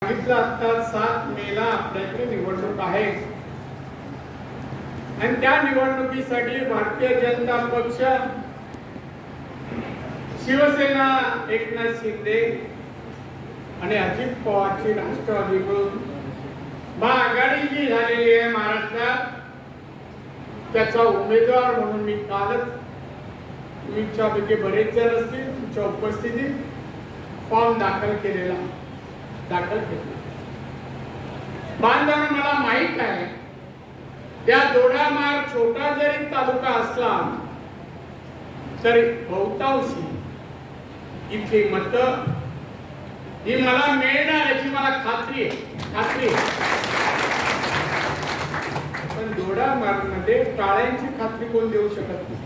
सांगितलं आता 7 मेला आपल्याकडे निवडणूक आहे आणि त्या निवडणुकीसाठी भारतीय जनता पक्ष, शिवसेना, एकनाथ शिंदे आणि अजित पवारची राष्ट्रवादी मिळून महाआघाडी जी झालेली आहे महाराष्ट्रात, त्याचा उमेदवार म्हणून मी कालच तुमच्यापैकी बरेच जण असतील तुमच्या उपस्थितीत फॉर्म दाखल केला. बांधवांना मला माहित आहे त्या दोडामार्ग छोटा जरी तालुका असला तरी बहुतांशी इथे मत ही मला मिळणार याची मला खात्री आहे. पण दोडामार्ग मध्ये टाळ्यांची खात्री कोण देऊ शकत नाही.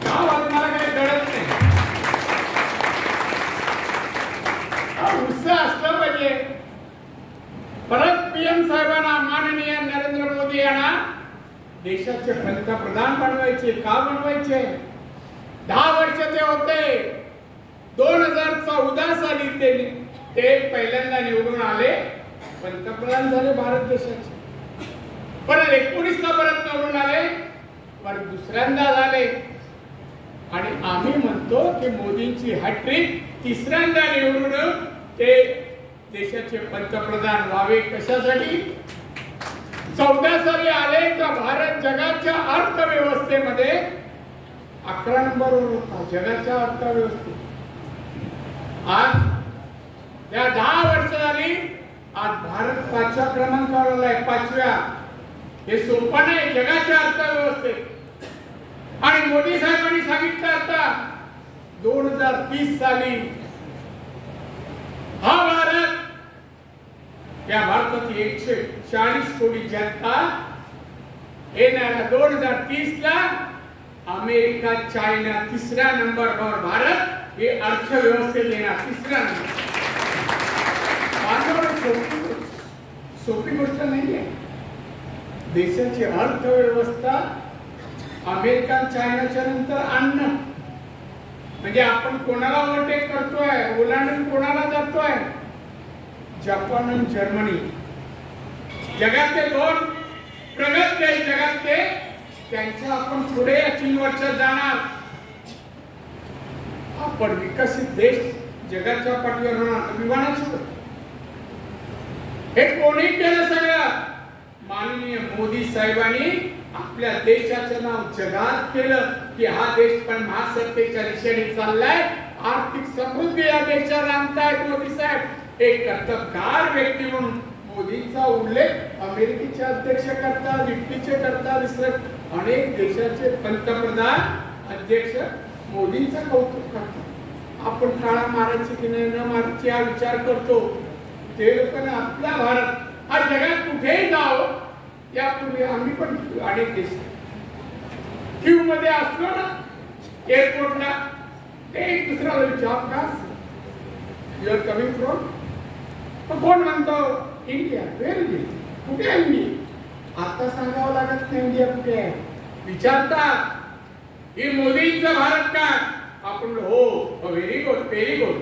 मला काही कळत नाही. उत्साह असला पाहिजे. परत पीएम साहेबांना, माननीय नरेंद्र मोदी यांना देशाचे पंतप्रधान बनवायचे. का बनवायचे? 10 वर्ष ते होते. 2014 साली ते पहिल्यांदा निवडून आले, पंतप्रधान झाले भारत देशाचे. परत 19 ला परत निवडून आले, परत दुसऱ्यांदा झाले. आणि आम्ही म्हणतो की मोदींची हॅट्रिक तिसऱ्यांदा निवडून ते देशाचे पंतप्रधान व्हावे. कशासाठी? 14 साली आले तर भारत जगाच्या अर्थव्यवस्थेमध्ये 11 नंबरवर होता. जगाच्या अर्थव्यवस्थेत आज या 10 वर्ष झाली, आज भारत 5व्या क्रमांकावर आलाय. 5व्या. हे सोपं नाही जगाच्या अर्थव्यवस्थेत. आणि मोदी साहेबांनी सांगितलं आता 2030 साली हा भारत, या भारताची 140 कोटी जनता येणाऱ्या 2030 ला अमेरिका, चायना तिसऱ्या नंबरवर, भारत हे अर्थव्यवस्थेत येणार 3रा नंबर. सोपी गोष्ट नाहीये. देशाची अर्थव्यवस्था अमेरिका, चायनाच्या नंतर आणणं म्हणजे आपण कोणाला ओव्हरटेक करतोय, ओलांडून कोणाला जातोय? जपान आणि जर्मनी, जगातले 2 प्रगत देश जगातले, त्यांच्या आपण पुढे 3 वर्षात जाणार. आपण विकसित देश जगाच्या पाठीवर होणार. अभिमानाची हे कोणी केलं? सगळं माननीय मोदी साहेबांनी आपल्या देशाचं नाव जगात केलं की हा देश पण महासत्तेच्या दिशेने चाललाय. आर्थिक समृद्धी या देशात आणतायत मोदी साहेब. एक कर्तबगार व्यक्ती म्हणून मोदींचा उल्लेख अमेरिकेचे अध्यक्ष करतात, इटलीचे करतात, अनेक देशाचे पंतप्रधान अध्यक्ष मोदींचं कौतुक करतात. आपण काळा मारायची की नाही, न मारायची हा विचार करतो. ते लोकांना आपला भारत आज जगात कुठेही जावं, यापूर्वी आम्ही पण अनेक देश क्यू मध्ये असलो ना एअरपोर्टला, ते एक दुसऱ्याला विचारतात यू आर कमिंग फ्रॉम, कोण म्हणतो इंडिया. व्हेरी कुठे आहे इंडिया? आता सांगावं लागत नाही इंडिया कुठे आहे. विचारतात ही मोदींचा भारत का? आपण हो, व्हेरी गुड, व्हेरी गुड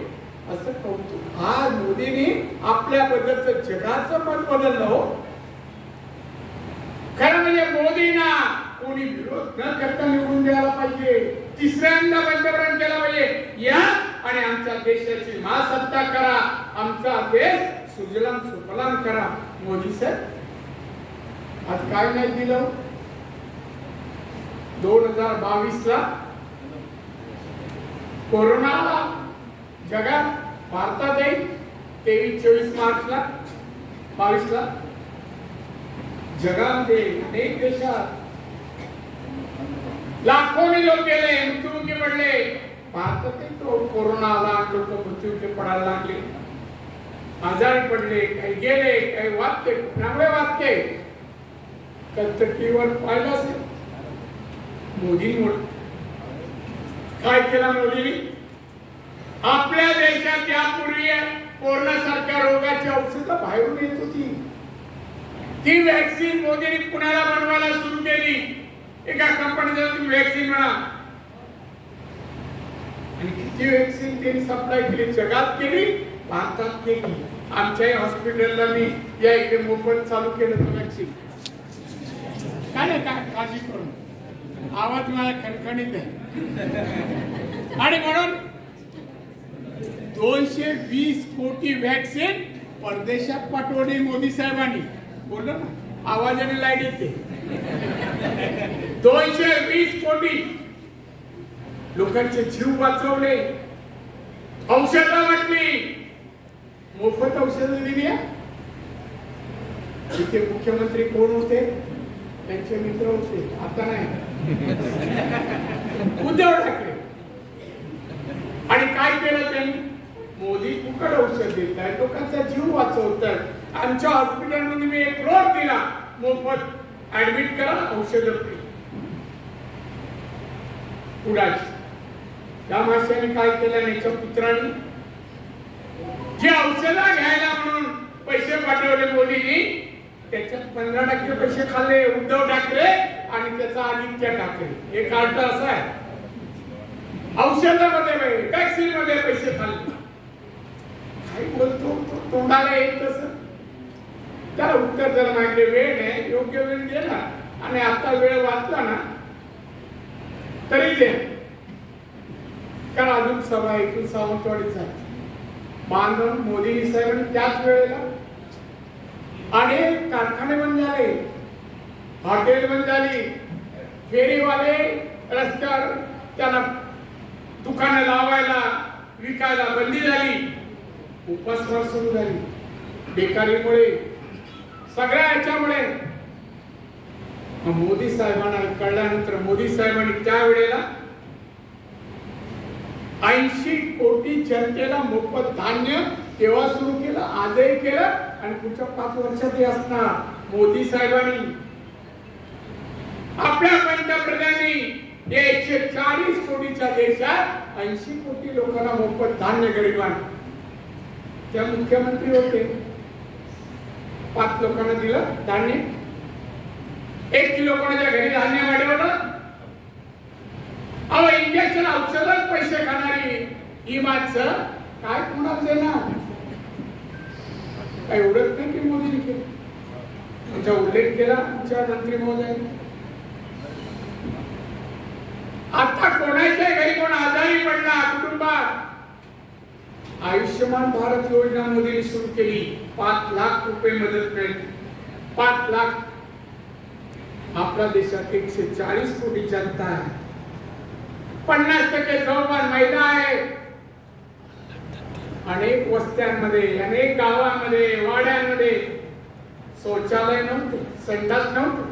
असं कौतुक. आज मोदींनी आपल्या बद्दलचं जगाचं मत बदललं. हो, खरं म्हणजे मोदींना कोणी विरोध न करता निवडून द्यायला पाहिजे. 3ऱ्यांदा पंतप्रधान केला पाहिजे. या आणि आमच्या देशाची महासत्ता करा, आमचा देश सुजलाम सुफलाम करा. मोदी साहेब आज काय नाही दिलं? 2022 ला कोरोना जगात, भारतात येईल 23-24 मार्चला 22 ला. जगामध्ये अनेक देशात लाखोनी लोक गेले, मृत्युमुखी पडले. भारतातही तो कोरोना आला, लोक मृत्युमुखी पडायला लागले, आजारी पडले, काही गेले, काही वाचले, चांगले वाचले. टीव्हीवर पाहिलं असेल मोदींमुळे काय केलं मोदींनी. आपल्या देशात यापूर्वी कोरोना सारख्या रोगाची औषधं बाहेरून येत होती. ती वॅक्सिन मोदींनी पुण्याला बनवायला सुरू केली. एका कंपनीला तुम्ही वॅक्सिन म्हणा, आणि किती वॅक्सिन त्यांनी सप्लाय केली, जगात केली. भारतात केली. आमच्याही हॉस्पिटलला मी या इकडे मोफत चालू केलं होतं वॅक्सिन. काय नाही, काय काळजी करून आवाज मला खणखणीत आहे. आणि म्हणून 220 कोटी वॅक्सिन परदेशात पाठवली मोदी साहेबांनी. बोललो ना, आवाजाने लाईट येते. 220 कोटी लोकांचे जीव वाचवले, औषधं वाटली, मोफत औषधं दिली. इथे मुख्यमंत्री कोण होते? त्यांचे मित्र होते, आता नाही, उद्धव ठाकरे. आणि काय केलं त्यांनी? मोदी फुकट औषध देत आहे, लोकांचा जीव वाचवतात. आमच्या हॉस्पिटलमध्ये मी 1 करोड दिला, मोफत ऍडमिट करा, औषध फ्री. उडाची त्या माणसाने काय केलं? याच्या पुत्रांनी जे औषधं घ्यायला म्हणून पैसे पाठवले मोदींनी, त्याच्यात 15% पैसे खाल्ले उद्धव ठाकरे आणि त्याचा आदित्य ठाकरे. हे कार्ड असं आहे, औषधामध्ये वॅक्सिन मध्ये पैसे खाल्ले. काही बोलतो तोंडाला येत तसं. त्याला उत्तर जर मागले, वेळ नाही, योग्य वेळ गेला आणि आता वेळ वाचला ना तरी दे. कारण अजून सभा ऐकून सावंतवाडीचा बांधून मोदी साहेबांनी त्याच वेळेला अनेक कारखाने बंद झाले, हॉटेल बंद झाली, फेरीवाले रस्त्यावर त्यांना दुकानं लावायला विकायला बंदी झाली, उपासमार सुरू झाली बेकारीमुळे, सगळ्या याच्यामुळे. मोदी साहेबांना कळल्यानंतर मोदी साहेबांनी त्या वेळेला 80 कोटी जनतेला मोफत धान्य तेव्हा सुरू केलं, आजही केलं आणि पुढच्या 5 वर्षातही असणार. मोदी साहेबांनी आपल्या पंतप्रधानांनी 140 कोटीच्या देशात 80 कोटी लोकांना मोफत धान्य गरिबांना. त्या मुख्यमंत्री होते, 5 लोकांना दिलं धान्य, 1 किलो कोणाच्या घरी धान्य वाढवलं. अहो, इंजेक्शन औषधात पैसे खाणारी ही माणसं काय कोणाला देणार? काय एवढंच नाही की मोदींनी केलं, त्याचा उल्लेख केला आमच्या मंत्री महोदयांनी. आता कोणाच्या घरी कोण आजारी पडला कुटुंबात, आयुष्यमान भारत योजना मोदींनी सुरू केली. 5 लाख रुपये मदत मिळते. 5 लाख. आपल्या देशात 140 कोटी जनता आहे, 50% जवळपास महिला आहेत. अनेक वस्त्यांमध्ये, अनेक गावांमध्ये, वाड्यांमध्ये शौचालय नव्हते, संडास नव्हते.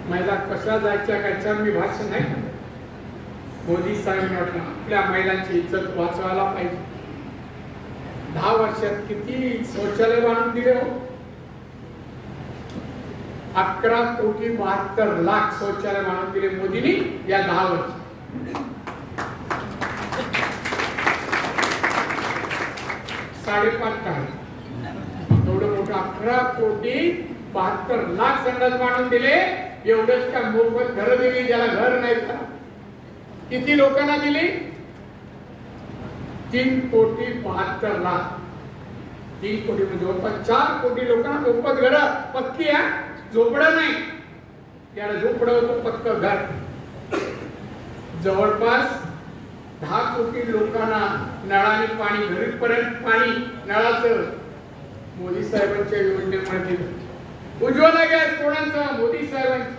महिला कशा जायच्या कायच्या मी भाषण नाही करत. मोदी साहेबांनी म्हटलं आपल्या महिलांची इज्जत वाचवायला पाहिजे. 10 वर्षात किती शौचालय बांधून दिले हो? 11 कोटी 72 लाख शौचालय बांधून दिले मोदींनी या 10 वर्षात. 5.5 टन एवढं मोठं 11 कोटी 72 लाख संडास बांधून दिले. एवढंच का मोफत घरं दिली ज्याला घर नाही का? किती लोकांना दिली? 3 कोटी 72 लाख. 3 कोटी म्हणजे जवळपास 4 कोटी लोकांना मोफत घरं, पक्की आहे, झोपडं नाही. त्याला झोपडं होतं पक्क घर. जवळपास 10 कोटी लोकांना नळाने पाणी, घरीपर्यंत पाणी नळाचं मोदी साहेबांच्या योजनेमुळे दिलं. उज्ज्वला गॅस कोणाचा? मोदी साहेबांची.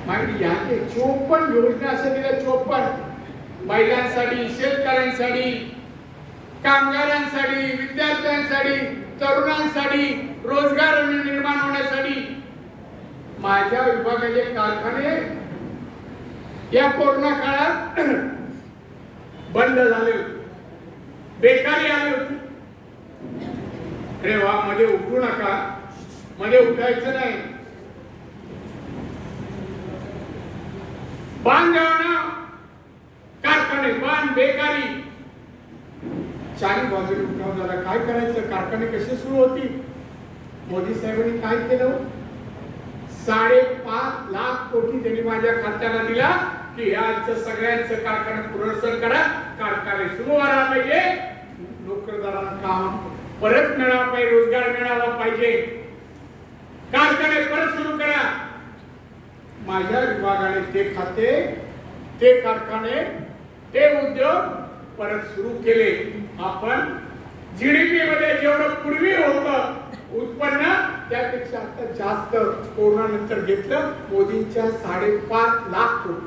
माहिती याचे 54 योजना असं दिल्या. 54 महिलांसाठी, शेतकऱ्यांसाठी, कामगारांसाठी, विद्यार्थ्यांसाठी, तरुणांसाठी, रोजगार निर्माण होण्यासाठी. माझ्या विभागाचे कारखाने या कोरोना काळात बंद झाले होते, बेकारी आली होती. अरे वा, मध्ये उठू नका, मध्ये उठायचं नाही. बांध कारखाने, बांध, बेकारी चारी बाजूने उठाव झाला. काय करायचं? कारखाने कसे सुरू होती? मोदी साहेबांनी काय केलं? 5.5 लाख कोटी त्यांनी माझ्या खात्याला दिला की यांचं सगळ्यांचं कारखाना पुनर्वसन करा, कारखाने सुरू व्हायला पाहिजे, नोकरदारांना काम परत मिळाला पाहिजे, रोजगार मिळाला पाहिजे, कारखाने परत सुरू करा. माझ्या विभागाने ते खाते, ते कारखाने, ते उद्योग परत सुरू केले. आपण जीडीपी मध्ये जेवढं पूर्वी होतं उत्पन्न त्यापेक्षा आता जास्त कोरोना नंतर घेतलं. मोदींच्या 5.5 लाख कोटी.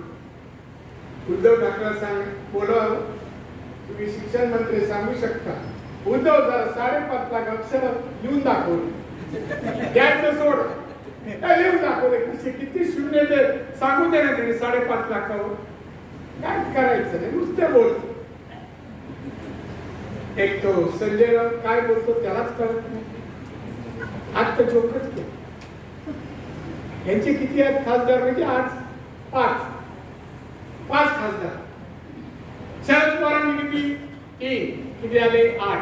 उद्धव ठाकरे सांग बोला, तुम्ही शिक्षण मंत्री सांगू शकता, उद्धव जरा 5.5 लाख अक्षर लिहून दाखवले, द्यायचं सोड, लिहून दाखवले, किती शून्य ते सांगू दे ना त्यांनी 5.5 लाखावर. काय करायचं नाही, नुसते बोलतो. एक तो संजय राऊत काय बोलतो त्यालाच कळत नाही. आज तर चोखच केलं. यांचे किती आहेत खासदार म्हणजे आज 5 खासदार. शरद पवारांनी किती किती आले 8.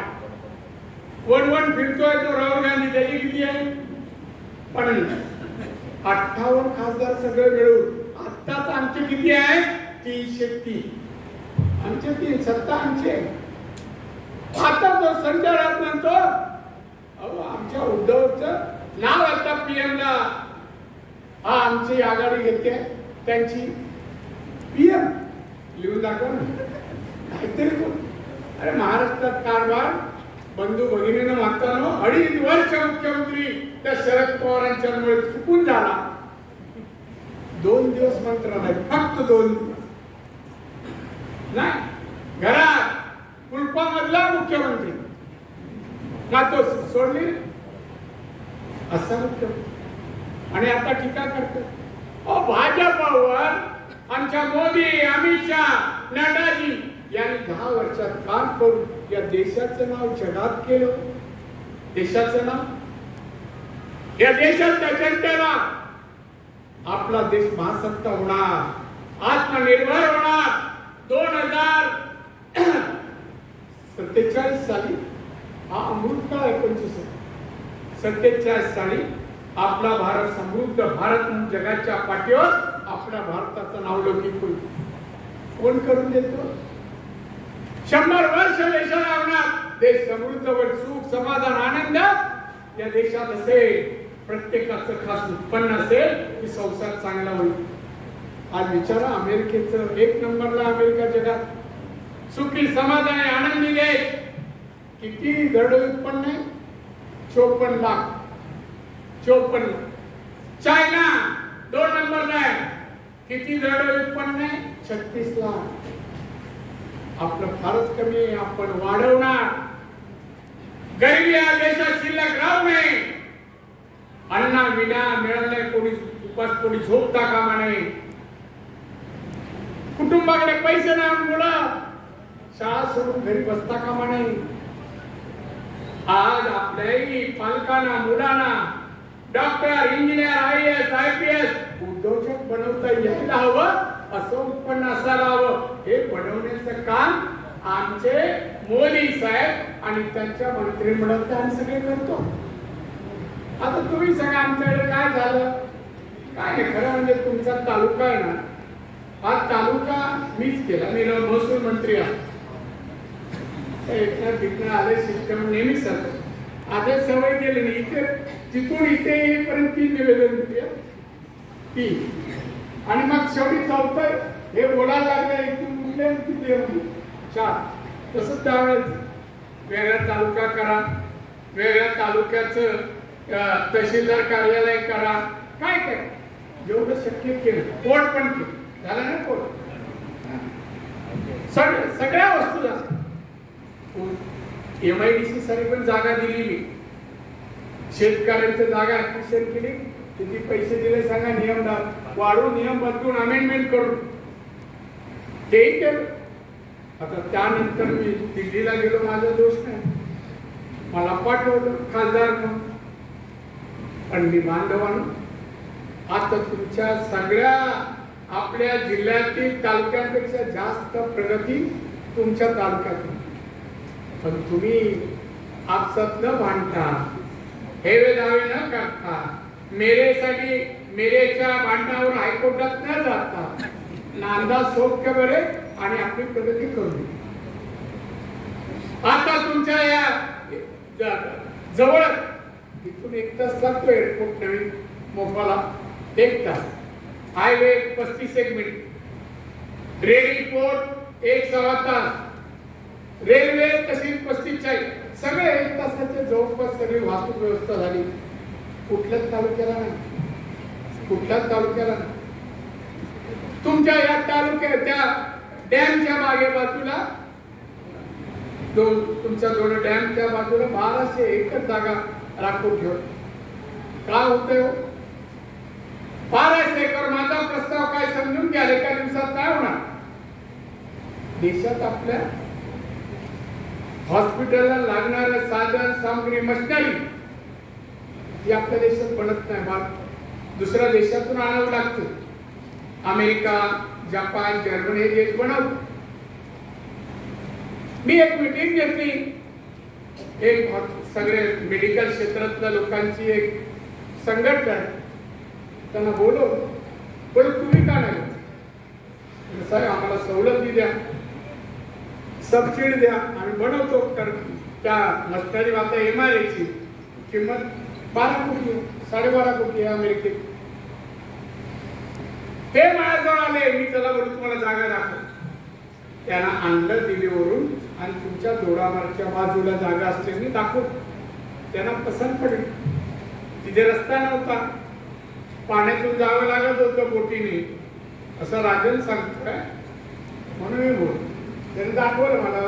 वन फिरतोय तो राहुल गांधी, त्याची किती आहे 50. 58 खासदार सगळे मिळून आत्ताच आमचे किती आहे 303. आमचे 3 सत्ता आमचे. आता तो संजय राऊत म्हणतो अहो आमच्या उद्धवचं नाव आता पीएम ला, हा आमची आघाडी घेते त्यांची पीएम लिहून दाखव ना काहीतरी. अरे महाराष्ट्रात कारभार बंधू भगिनीनं मागताना 2.5 वर्ष मुख्यमंत्री त्या शरद पवारांच्यामुळे चुकून झाला. 2 दिवस मंत्रालय, फक्त 2 दिवस नाही. घरात कुलपामधला मुख्यमंत्री का तो सोडली असा मुख्यमंत्री. आणि आता टीका करतो भाजपवर. आमच्या मोदी, अमित शहा, नड्डाजी यांनी 10 वर्षात काम करून या देशाचं नाव जगात केलं. देशाचं नाव, या देशाच्या जनतेला आपला देश महासत्ता होणार, आत्मनिर्भर होणार. 2047 साली हा अमृतकाळ 1947 साली आपला भारत समृद्ध भारत म्हणून जगाच्या पाठीवर आपल्या भारताचं नाव लौकिक होईल. कोण करून देतो? 100 वर्ष देशाला लागणार. देश समृद्ध व सुख समाधान आनंद या देशात असेल, प्रत्येकाचं खास उत्पन्न असेल की संसार चांगला होईल. आज विचारा अमेरिकेचं 1 नंबरला अमेरिका जगात सुखी समाधानी आनंदी देश. किती दरडोई उत्पन्न आहे 54 लाख. 54. चायना 2 नंबरला आहे, किती दरडोई उत्पन्न आहे 36 लाख. आपलं फारच कमी आहे. आपण वाढवणार. गरिबी या देशात शिल्लक राहू नये. अन्ना विना मिळाले कोणी उपास कोणी झोपता कामा नये. कुटुंबाकडे पैसे नाही, मुलं शाळा सोडून घरी बसता कामा नये. आज आपल्याही पालकांना, मुलांना डॉक्टर, इंजिनियर, IAS, IPS उद्योजक बनवता यायला हवं. असं उत्पन्न असायला हवं. हे बनवण्याचं काम आमचे मोदी साहेब आणि त्यांच्या मंत्रिमंडळात आम्ही सगळे करतो. आता तुम्ही सांगा आमच्याकडे काय झालं? काय नाही. खरं म्हणजे तुमचा तालुका आहे ना, हा तालुका मीच केला. मी महसूल मंत्री आहे. तिकडे आले सिस्टम नेहमी सरत आता सवय केली नाही. इथे तिथून इथे येईपर्यंत 3 निवेदन दिली आणि मग शेवटी 4थं हे बोलायला लागलं इथून उठले तिथे 4. तसंच त्यावेळेस वेगळा तालुका करा, वेगळ्या तालुक्याचं तहसीलदार कार्यालय करा, काय करा, जेवढं शक्य केलं. कोर्ट पण केलं, झालं ना कोर्ट. सगळ्या वस्तू झाल्या. MIDC साठी पण जागा दिली मी. शेतकऱ्यांची जागा ऍक्विजिशन केली. किती पैसे दिले सांगा. नियम वाढवून, नियम बदलून, अमेंडमेंट करून ते केलं. आता त्यानंतर मी दिल्लीला गेलो. माझा दोष नाही. मला पाठवलं खासदार म्हणून. पण मी बांधवांनो आता तुमच्या सगळ्या आपल्या जिल्ह्यातील तालुक्यांपेक्षा जास्त प्रगती तुमच्या तालुक्यात. पण तुम्ही आपसात न भांडता, हेवे दावे न करता, मेरेसाठी मेरेच्या भांडणावर हायकोर्टात न जाता नांदा सौख्य बरे आणि आपली प्रगती करू. आता तुमच्या या जवळ इथून 1 तास लागतो एअरपोर्ट नवीन मोपाला, 1 तास. हायवे 35 मिनिट, रेल्वे पोर्ट 1-1.25 तास, रेल्वे तशी 35-40, सगळे 1 तासाच्या जवळपास सगळी वाहतूक व्यवस्था झाली. कुठल्याच तालुक्याला नाही, कुठल्याच तालुक्याला नाही. तुमच्या या तालुक्यात त्या डॅमच्या मागे बाजूला तुमच्या दोन डॅमच्या बाजूला 1200 एकर जागा राखून ठेव. काय होतंय हो? 1200 एकर. माझा प्रस्ताव काय समजून घ्या, एका दिवसात काय होणार? देशात आपल्या हॉस्पिटलला लागणारे साधन सामग्री मशिनरी ही आपल्या देशात बनत नाही, दुसऱ्या देशातून आणावं लागतं. अमेरिका, जपान, जर्मनी हे देश बनवतात. मी एक मीटिंग घेतली, एक सगळे मेडिकल क्षेत्रातल्या लोकांची एक संघटना आहे, त्यांना बोलवलं. तुम्ही का नाही? साहेब आम्हाला सवलती द्या, सबसिडी द्या, आम्ही बनवतो. तर त्या मशिनरी आता MRI ची किंमत 12 कोटी, 12.5 कोटी आहे अमेरिकेत. ते माझ्याजवळ आले, मी त्याला बोलू तुम्हाला जागा दाखव. त्यांना आणलं दिल्लीवरून आणि तुमच्या दोडामार्गच्या बाजूला जागा असल्याने दाखव. त्यांना पसंत पडली. तिथे रस्ता नव्हता, पाण्यातून जावं लागत होतं बोटीने, असं राजन सांगतोय म्हणून मी बोल. त्यांनी दाखवलं मला,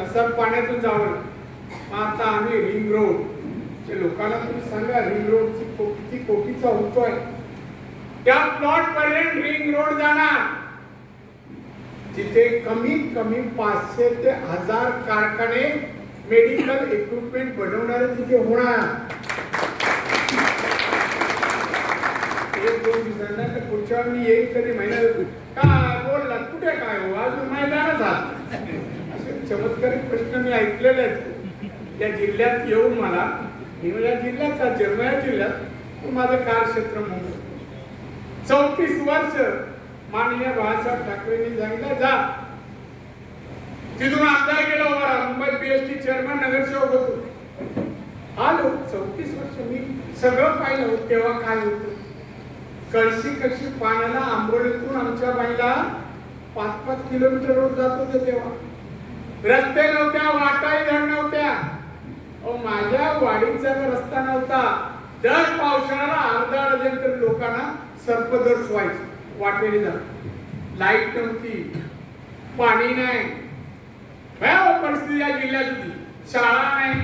असं पाण्यातून जावं. आता आम्ही रिंग रोड ते लोकांना तुम्ही सांगा, रिंग रोडची किती कोटीचा होतोय. त्या प्लॉट पर्यंत रिंग रोड जाणार, तिथे कमीत कमी 500 ते 1000 कारखाने मेडिकल इक्विपमेंट बनवणारे तिथे होणार. 1-2 दिवसांना पुढच्या मी येईल कधी महिन्यात काय बोलला, कुठे काय हो, अजून मैदानच आहात. असे चमत्कारिक प्रश्न मी ऐकलेले आहेत. त्या जिल्ह्यात येऊन मला, मी माझ्या जिल्ह्याचा जन्मया जिल्ह्यात, माझं कार्यक्षेत्र मुंबई. 34 वर्ष माननीय बाळासाहेब ठाकरेंनी सांगितलं जा. तिथून आमदार गेलो, मुंबई PhD चेअरमन नगरसेवक होतो. आलो 34 वर्ष मी सगळं पाहिलं. तेव्हा काय होतं, कळशी पाण्याला आंबोलीतून आमच्या बाईला 5-5 किलोमीटर रोड जात होते. तेव्हा रस्ते नव्हत्या, वाटाही धड नव्हत्या. माझ्या वाडीचा रस्ता नव्हता. दर पावसाळ्याला अर्धा डझन तरी लोकांना सर्पदर्श व्हायचं वाटेने जात. लाईट नव्हती, पाणी नाही, भयावह परिस्थिती या जिल्ह्यात होती. शाळा नाही,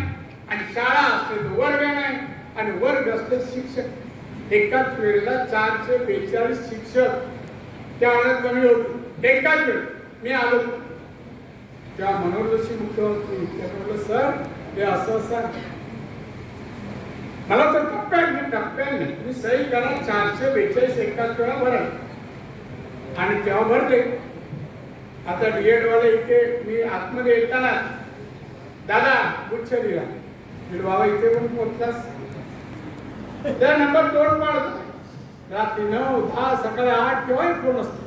आणि शाळा असले तर वर्ग नाही, आणि वर्ग असले शिक्षक. एकाच वेळेला 442 शिक्षक त्यावेळेला कमी होते. एकाच वेळ मी आलो, त्या मनोहर जोशी मुख्यमंत्री, त्या म्हटलं सर हे असं मला तर टप्प्याने तुम्ही सही करा, 442 एकाच वेळा भरा. आणि तेव्हा भरले. आता DED वाले इथे मी आतमध्ये येताना दादा गुच्छ दिला. मी बाबा इथे पण पोहोचलास, त्या नंबर 2 पाडतो. रात्री 9, 10, सकाळी 8 केव्हाही फोन असतो.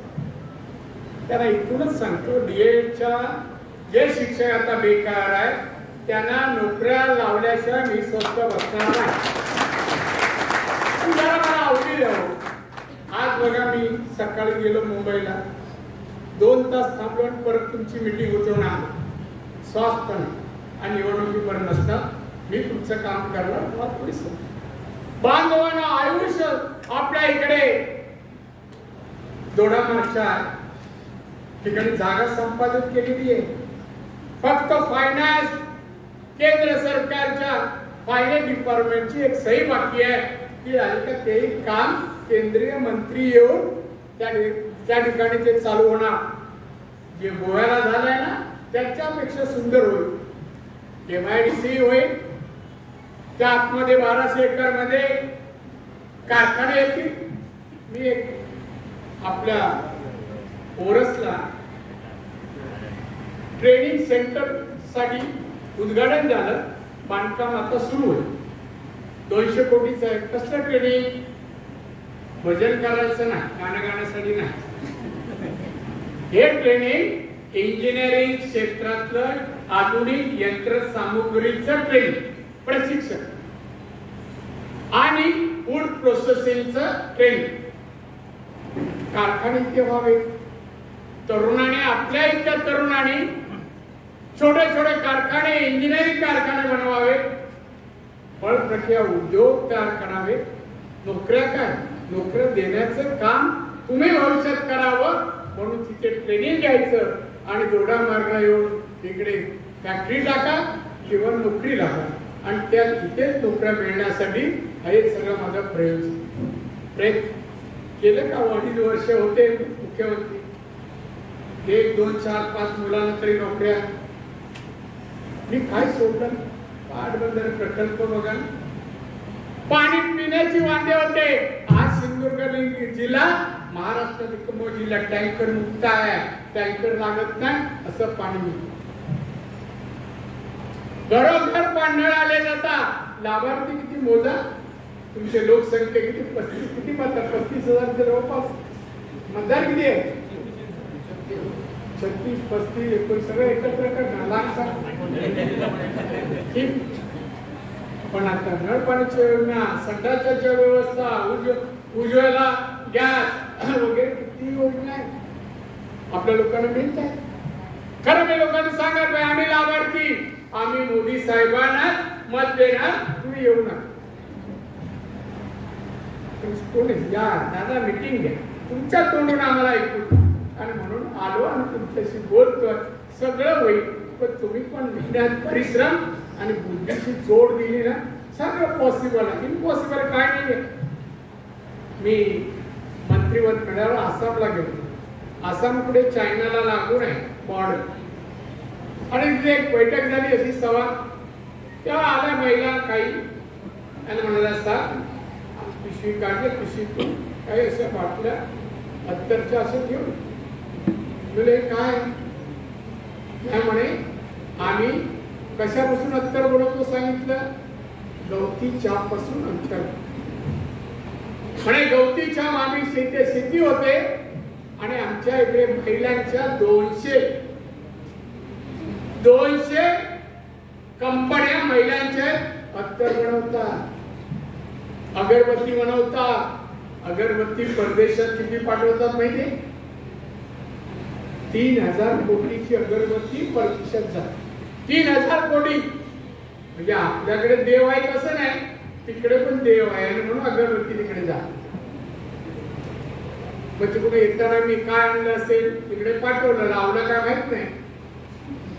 त्यांना इथूनच सांगतो, DEDच्या जे शिक्षक आता बेकार आहे त्यांना नोकऱ्या लावल्याशिवाय मी स्वस्त बसणार नाही. मला आवडी द्यावं. आज बघा मी सकाळी गेलो मुंबईला, 2 तास थांबलो आणि परत तुमची मीटिंग होतो ना, स्वास्थ्य आणि निवडणुकीपर्यंत नसतं. मी तुमचं काम करणार, मला थोडी बांधवांना आयुष्य आपल्या इकडे दोडामार्गच्या ठिकाणी जागा संपादित केलेली आहे. फक्त फायनान्स केंद्र सरकारच्या फायनान्स डिपार्टमेंटची एक सही बाकी आहे. ती आली का तेही काम केंद्रीय मंत्री येऊन त्या ठिकाणी ते चालू होणार. जे गोव्याला झालंय ना त्याच्यापेक्षा सुंदर होईल. MIDC होईल. त्या आतमध्ये 1200 एकर मध्ये कारखाने येतील. मी एक आपल्या ओरसला ट्रेनिंग सेंटर साठी उद्घाटन झालं. बांधकाम आता सुरू होईल. 200 कोटीचं आहे. कसलं ट्रेनिंग? भजन करायचं नाही, गाणं गाण्यासाठी नाही. हे ट्रेनिंग इंजिनिअरिंग क्षेत्रातलं आधुनिक यंत्रसामुग्रीचं ट्रेनिंग प्रशिक्षण आणि फूड प्रोसेसिंगचं ट्रेनिंग कारखाने इतके व्हावे. तरुणाने आपल्या इतक्या तरुणांनी छोटे छोटे कारखाने इंजिनिअरिंग कारखाने बनवावे. फळ प्रक्रिया उद्योग तयार करावे. नोकऱ्या काय नोकऱ्या देण्याचं काम तुम्ही भविष्यात करावं म्हणून तिथे ट्रेनिंग घ्यायचं आणि दोडा मार्गाला येऊन तिकडे फॅक्टरी टाका किंवा नोकरी लागा आणि त्या तिथेच नोकऱ्या मिळण्यासाठी हे सगळं माझा प्रयत्न केलं का. 2.5 वर्ष होते मुख्यमंत्री. 1, 2, 4, 5 मुलांना तरी नोकऱ्या. मी काय सोडलं. पाटबंधारे प्रकल्प बघा. पाणी पिण्याची वांदे होते. आज सिंधुदुर्ग जिल्हा महाराष्ट्रात एकमेव जिल्हा टँकर मुक्त आहे. टँकर लागत नाही असं पाणी मिळतं. घरोघर पाणनळ आले जातात. लाभार्थी किती मोजा. तुमची लोकसंख्या किती 35 किती म्हणतात 35,000 जवळपास. मतदार किती आहे 36, 35, 19 सगळं एकत्र करणार लाख. पण आता नळ पाण्याची योजना संडासाच्या व्यवस्था उज्ज्वला गॅस वगैरे किती योजना आहे आपल्या लोकांना मिळत आहे. खरं मी लोकांना सांगा आम्ही लाभार्थी आम्ही मोदी साहेबांना मत देणार तुम्ही येऊ नका. या दादा मीटिंग घ्या तुमच्या तोंडून आम्हाला ऐकू आणि म्हणून आलो आणि तुमच्याशी बोलतोय. सगळं होईल पण तुम्ही पण मेहनत परिश्रम आणि बुद्धीची जोड दिली ना सगळं पॉसिबल आहे. इम्पॉसिबल काय नाही. मी मंत्रिमंडळ मेळावा आसामला गेलो. आसामकडे चायनाला लागून आहे बॉर्डर आणि तिथे एक बैठक झाली अशी सभा. तेव्हा आल्या महिला काही आणि म्हणाल्या सर पिशवी काढले पिशवीतून काही अशा बाटल्या अत्तरच्या असं घेऊन म्हणजे काय नाही म्हणे आम्ही कशापासून अत्तर बनवतो सांगितलं. गवती चहापासून अत्तर म्हणे. गवती चहा आम्ही शेती होते आणि आमच्या इकडे महिलांच्या 200 कंपन्या महिलांचे अत्तर बनवतात. अगरबत्ती बनवतात. अगरबत्ती परदेशात किती पाठवतात माहिती 3,000 कोटीची अगरबत्ती परदेशात जाते. 3,000 कोटी म्हणजे आपल्याकडे देव आहे कसं नाही तिकडे पण देव आहे आणि म्हणून अगरबत्ती तिकडे जाते. म्हणजे कुठे येताना मी काय आणलं असेल तिकडे पाठवलं लावलं काय माहित नाही.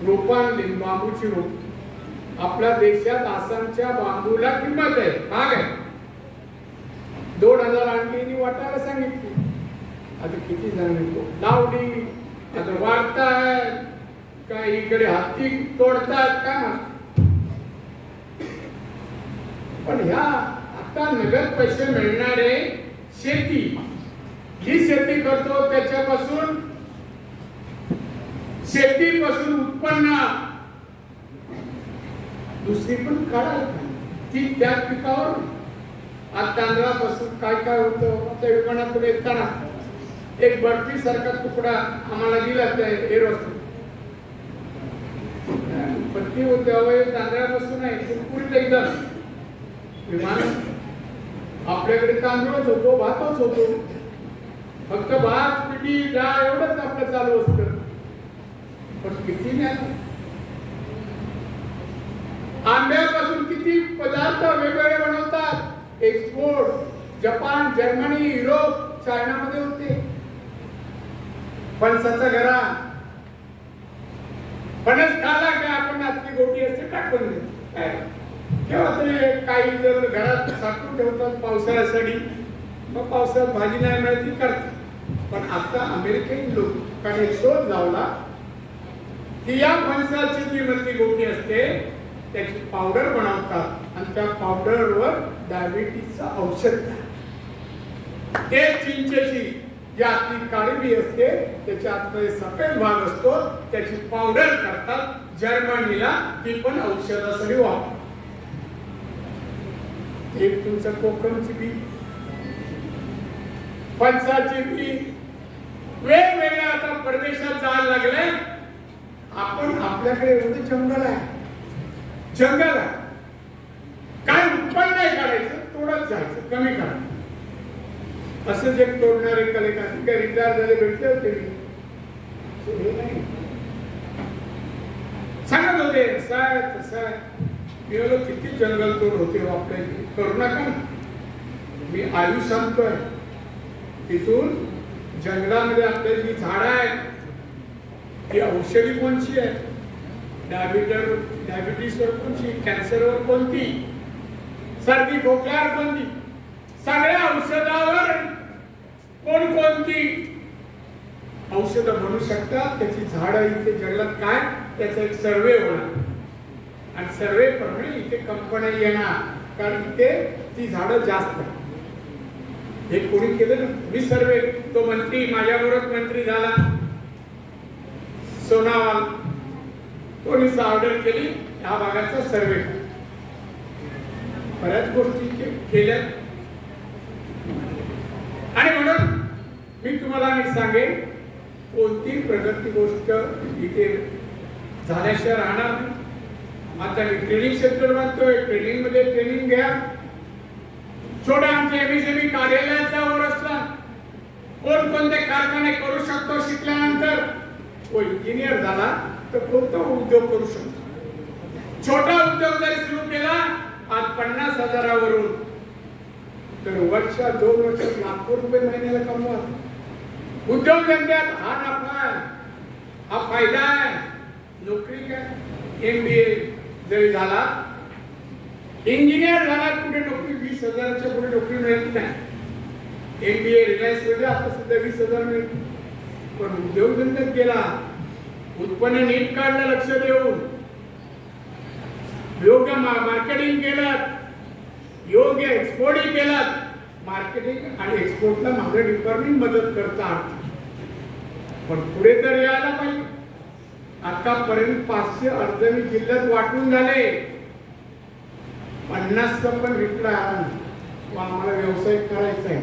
रोपांनी बांबूची रोप आपल्या देशात आसामच्या बांबूला किंमत आहे महाग आहे. 2,000 आणखी वाटायला सांगितली. आता किती जण लावली आता वाढताय काय इकडे हत्ती तोडतात काय म्हणतात. पण ह्या आता नगद पैसे मिळणारे शेती जी शेती करतो त्याच्यापासून शेतीपासून उत्पन्न दुसरी पण काढायला ती त्या पिकावर. आज तांदळापासून काय काय होतं आता विमानातून येताना एक बर्फी सारखा तुकडा आम्हाला दिला त्या एरोस्पेस पत्ती होते अवय तांदळापासून आहे कुरकुरीत एकदम विमान. आपल्याकडे तांदूळच होतो भातच होतो फक्त भात पिठी डाळ एवढंच आपलं चालू असतं. पण किती नाही आंब्यापासून किती पदार्थ वेगवेगळे बनवतात. एक्सपोर्ट जपान जर्मनी युरोप चायनामध्ये होते. फणसाचा घरा फणस खाला की आपण आतली गोटी असते टाकून देतो. तेव्हा तरी काही जर घरात साठवून ठेवतात पावसाळ्यासाठी मग पावसाळ्यात भाजी नाही मिळत ती करतात. पण आता अमेरिकन लोकांनी शोध लावला की या फणसाची जी मधली गोटी असते त्याची पावडर बनवतात आणि त्या पावडरवर डायबिटीसचं औषध. ते चिंचेची जी आतली काळी असते त्याच्या आतमध्ये सफेद भाग असतो त्याची पावडर करतात. जर्मनीला ती पण औषधासाठी वापरतात. एक तुमचं कोकमची बी फणसाची बी वेगवेगळ्या आता परदेशात जायला लागले. आपण आपल्याकडे एवढं जंगल आहे, जंगल आहे, काय उत्पन्न नाही काढायचं, तोडत जायचं, कमी करायचं. असं जे तोडणारे कलेक्टर काय रिटायर झाले भेटले होते मी, सांगत होते साहेब तसं किती जंगल तोड होते आपल्या, करू नका. मी आयुष सांगतोय, तिथून जंगलामध्ये आपल्याला जी झाडं आहेत ती औषधी कोणची आहे, डायबिटीसवर कोणची, कॅन्सरवर कोणती, सर्दी खोकल्यावर कोणती, सगळ्या औषधावर कोणकोणती औषधं बनू शकतात त्याची झाडं इथे जंगलात काय, त्याचा एक सर्वे होणार आणि सर्वे प्रमाणे इथे कंपन्या येणार, कारण इथे ती झाडं जास्त. हे कोणी केलं ना, मी सर्वे, तो मंत्री माझ्याबरोबर मंत्री झाला सोनावाल, कोणीच ऑर्डर केली या भागाचा सर्वे. बऱ्याच गोष्टी केल्या आणि म्हणून मी तुम्हाला सांगेन कोणती प्रगती गोष्ट इथे झाल्याशिवाय राहणार नाही. आता मी ट्रेनिंग सेंटर बांधतोय, ट्रेनिंग मध्ये ट्रेनिंग घ्या. छोटा आमच्या एमएसएमई कार्यालयाचा वर्षला कोणकोणते कारखाने करू शकतो शिकल्यानंतर. तो इंजिनियर झाला तर कोणता उद्योग करू शकतो. छोटा उद्योग जरी सुरू केला आज 50,000वरून तर वर्ष 2 वर्षात लाखो रुपये महिन्याला कमवा. उद्योगधंद्यात हा नफा आहे, हा फायदा आहे. नोकरी काय, MBA जरी झाला, इंजिनियर झाला, कुठे नोकरी 20,000च्या पुढे नोकरी मिळत नाही. MBA रिलायन्स मध्ये आता सुद्धा 20,000 मिळते. पण उद्योगधंद्यात गेला, उत्पन्न नीट काढलं लक्ष देऊन, योग्य मार्केटिंग केलं, योग्य एक्सपोर्टिंग केलं. मार्केटिंग आणि एक्सपोर्टला माझं डिपार्टमेंट मदत करतात, पण पुढे तर यायला पाहिजे. आतापर्यंत 500 अर्ज मी जिल्ह्यात वाटून झाले, 50 पण विकला. आम्हाला व्यवसाय करायचा आहे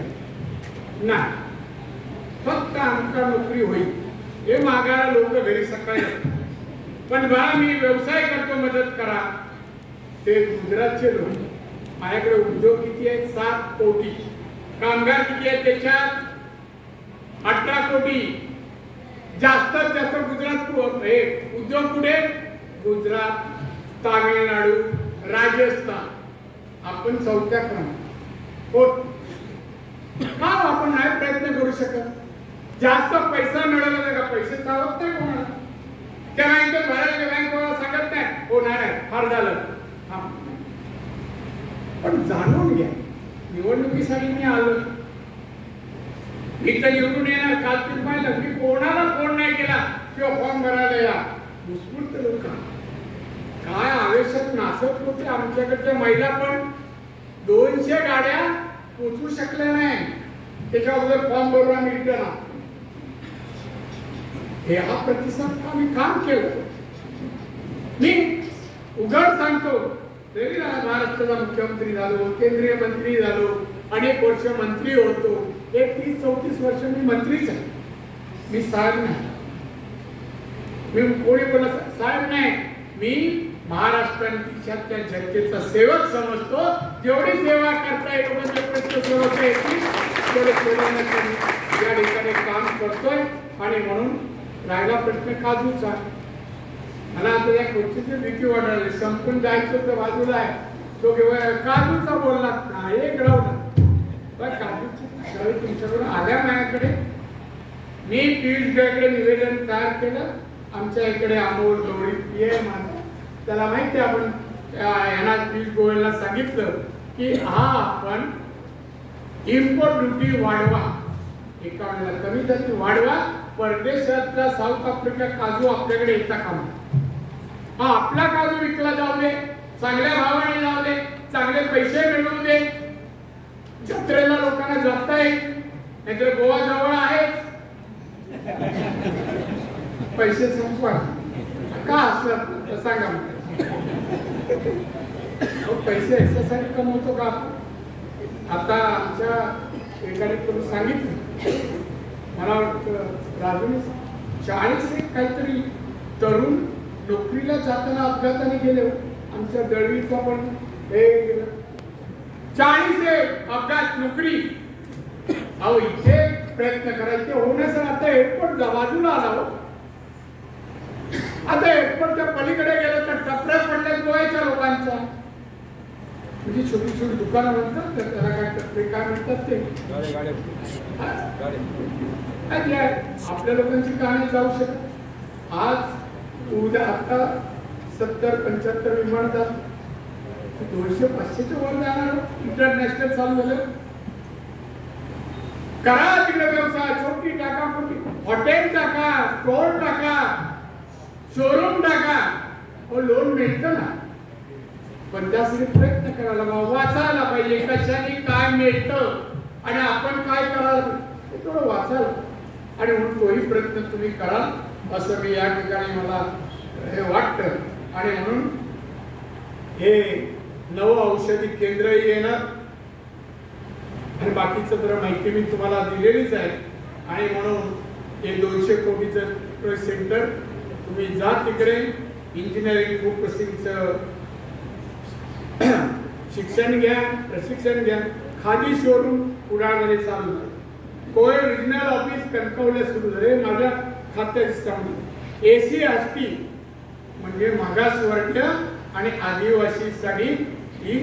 ना, फक्त आमचा नोकरी होईल हे मागायला लोक घरी सकाळी, पण बा मी व्यवसाय करतो मदत करा. ते गुजरातचे लोक, माझ्याकडे उद्योग किती आहेत, 7 कोटी, कामगार किती आहेत त्याच्यात 18 कोटी. जास्तीत जास्त गुजरात उद्योग कुठे, गुजरात, तामिळनाडू, राजस्थान. आपण 4थ्या क्रमांकावर. का आपण नाही प्रयत्न करू शकत? जास्त पैसा मिळवला का पैसे चालत नाही कोणाला. त्या बँकेत भरायला बँक कोणाला सांगत नाही, हो नाही फार झालं. पण जाणून घ्या, निवडणुकीसाठी मी आलो, मी तर निवडून येणार. काल तुम्ही पाहिलं मी कोणाला फोन नाही केला किंवा फॉर्म भरायला या. उत्स्फूर्त लोक काय आवेशात नाचत होते. आमच्याकडच्या महिला पण 200 गाड्या पोचवू शकल्या नाही, त्याच्या अगोदर फॉर्म भरून आम्ही रिटर्न आलो. हे हा प्रतिसाद आम्ही काम केलं. मी उघड सांगतो, तरी महाराष्ट्राचा मुख्यमंत्री झालो, केंद्रीय मंत्री झालो, अनेक वर्ष मंत्री होतो. 30-34 वर्ष मी मंत्रीच आहे. मी साहेब नाही, मी कोणी पण साहेब नाही. मी महाराष्ट्राच्या जनतेचा सेवक समजतो. जेवढी सेवा करता येईल म्हणजे प्रत्येक सेवक येतील तेवढे सेवेने या ठिकाणी काम करतोय. आणि म्हणून राहिला प्रश्न काजूचा, मला आता या खुर्चीची भीती वाटायला, संपून जायचं तर बाजूला आहे. तो काजूचा बोलला नाही, एक रावला काजूची सगळी तुमच्याकडून आल्या माझ्याकडे. मी पियुष गोयलकडे निवेदन तयार केलं. आमच्या इकडे अमोल गवळी PA माझा, त्याला माहिती आहे. आपण यांना पियुष गोयलला सांगितलं की हा आपण इम्पोर्ट ड्युटी वाढवा, 51ला कमी झाली, वाढवा. परदेशातला साऊथ आफ्रिका काजू आपल्याकडे येता कामा. हा आपला काजू विकला जाऊ दे, चांगल्या भावाने जाऊ दे, चांगले पैसे मिळवू दे, जत्रेला लोकांना जाता येईल. नाहीतर गोवा जवळ आहे, पैसे संपवा का असतात सांगा. पैसे याच्यासाठी कमवतो का? आता आमच्या एकाने करून सांगितलं मला वाटतं राजूने 40 एक काहीतरी तरुण नोकरीला जाताना अपघाताने गेले. आमच्या दळवीचा पण हे गेलं. 40 एक अपघात नोकरी. अहो इथे प्रयत्न करायचे होण्याचं. आता एअरपोर्ट बाजूला आला हो. आता एअरपोर्टच्या पलीकडे गेलं तर टपऱ्या पडल्या गोव्याच्या लोकांचा. म्हणजे छोटी छोटी दुकानं म्हणतात त्याला काय टपरे काय म्हणतात ते. आपल्या लोकांची कहाणी जाऊ शकत. आज उद्या आता 70-75 विमान जात 200-500च्या वर जाणार. इंटरनॅशनल चालू झालं. करा तिकडे व्यवसाय. छोटी टाका मोठी हॉटेल टाका, स्टोर टाका, शोरूम टाका. लोन मिळतं ना. पण त्यासाठी प्रयत्न करायला वाचायला पाहिजे. कशाने काय मिळतं आणि आपण काय करायला हे थोडं वाचायला. आणि म्हणून तोही प्रयत्न तुम्ही कराल असं मी या ठिकाणी मला हे वाटतं. आणि म्हणून हे नवं औषधी केंद्रही येणार आणि बाकीचं तर माहिती मी तुम्हाला दिलेलीच आहे. आणि म्हणून हे 200 कोटीचं सेंटर तुम्ही जा तिकडे. इंजिनिअरिंग प्रोसेसिंगचं शिक्षण घ्या, प्रशिक्षण घ्या. खादी शोरूम कुडाळमध्ये चालू झालं. कोय रिजनल ऑफिस कणकवलीला सुरू झाले. माझ्या खात्याची सांगली एसी एसटी म्हणजे मागासवर्गीय आणि आदिवासीसाठी ही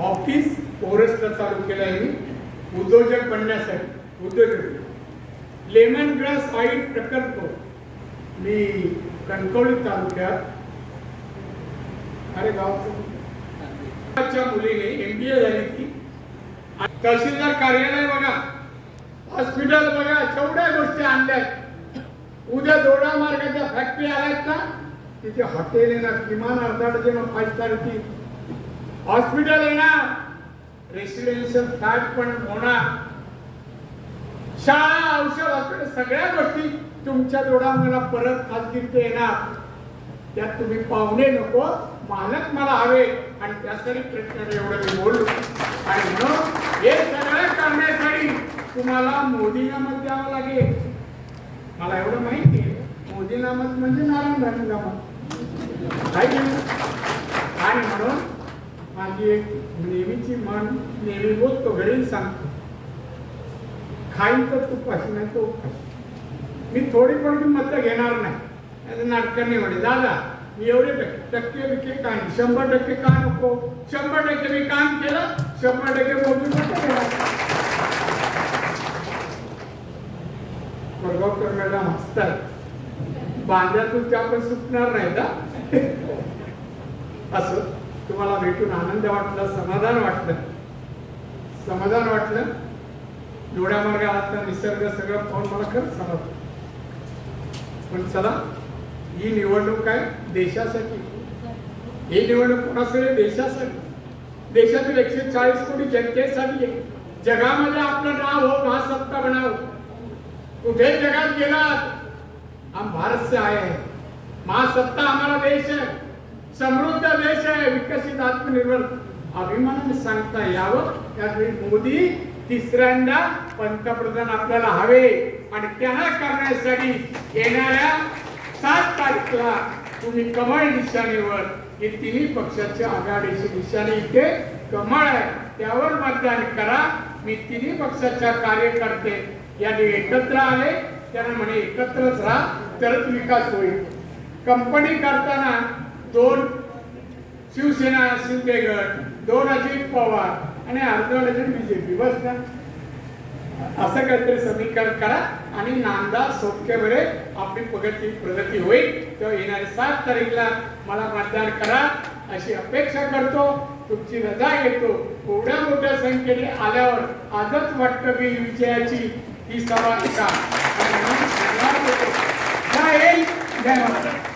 ऑफिस फोरेस्टला चालू केलं आहे. मी उद्योजक बनण्यासाठी उद्योजक. लेमन ग्रास ऑइल प्रकल्प मी कणकवली तालुक्यात अरे गावच्या मुलीने MBA झाली ती. तहसीलदार कार्यालय बघा, हॉस्पिटल बघा, केवढ्या गोष्टी आणल्यात. उद्या दोडा मार्गाच्या फॅक्टरी आल्यात ना तिथे हॉटेल येणार. किमान अर्धा डझन 5 स्टार ची हॉस्पिटल येणार. रेसिडेन्शियल फ्लॅट पण होणार. शाळा, औषध, हॉस्पिटल सगळ्या गोष्टी तुमच्या दोडामार्गाला परत खाजगीत येणार. त्यात तुम्ही पाहुणे नको, मालक मला हवे. आणि त्यासाठी प्रश्न एवढं मी बोललो. आणि म्हणून हे सगळं करण्यासाठी तुम्हाला मोदींना मत द्यावं लागेल. मला एवढं माहिती आहे मोदींना मत म्हणजे नारायण राणेंना मत. आणि म्हणून माझी एक नेहमीची मन नेहमी बोलतो घरी सांगतो खाईन तर तू पाशी नाही तो उपाशी. मी थोडी पण मतं घेणार नाही. नाटकांनी म्हणे दादा मी एवढे टक्के बिक्के काय 100% का नको. 100% मी काम केलं 100% मोदी प्रभाकर मॅडम हसतात. बांध्यातून त्या पण सुटणार नाही का. असं तुम्हाला भेटून आनंद वाटला, समाधान वाटलं. समाधान वाटलं. डोळ्यामार्गे आला निसर्ग सगळं पाहून मला खरंच समजलं. पण चला ही निवडणूक आहे देशासाठी. ही निवडणूक कोणासाठी? देशासाठी. देशातील 140 कोटी जनतेसाठी आहे. जगामध्ये आपलं नाव हो, महासत्ता बनाव. कुठे जगात गेलात हम भारत से आए हैं. महासत्ता हमारा देश है, समृद्ध देश है, विकसित आत्मनिर्भर. अभिमानाने सांगता यावं. त्यावेळी मोदी तिसऱ्यांदा पंतप्रधान आपल्याला हवे. आणि त्यांना करण्यासाठी येणाऱ्या 7 तारखेला तुम्ही कमळ निशाणीवर हे तिन्ही पक्षाच्या आघाडीची निशाणी इथे कमळ आहे त्यावर मतदान करा. मी तिन्ही पक्षाच्या कार्यकर्ते यांनी एकत्र आले. त्यांना म्हणे एकत्रच राहा तरच विकास होईल. कंपनी करताना 2 शिवसेना शिंदे गट, 2 अजित पवार आणि अर्धा डझन BJP बस ना. असं काहीतरी समीकरण करा आणि नांदा सौख्यभरे आपली प्रगती होईल. तर येणाऱ्या 7 तारखेला मला मतदान करा अशी अपेक्षा करतो. तुमची रजा घेतो. एवढ्या मोठ्या संख्येने आल्यावर आजच वाटतं की विजयाची ही सभा एका. जय हिंद, जय महाराष्ट्र.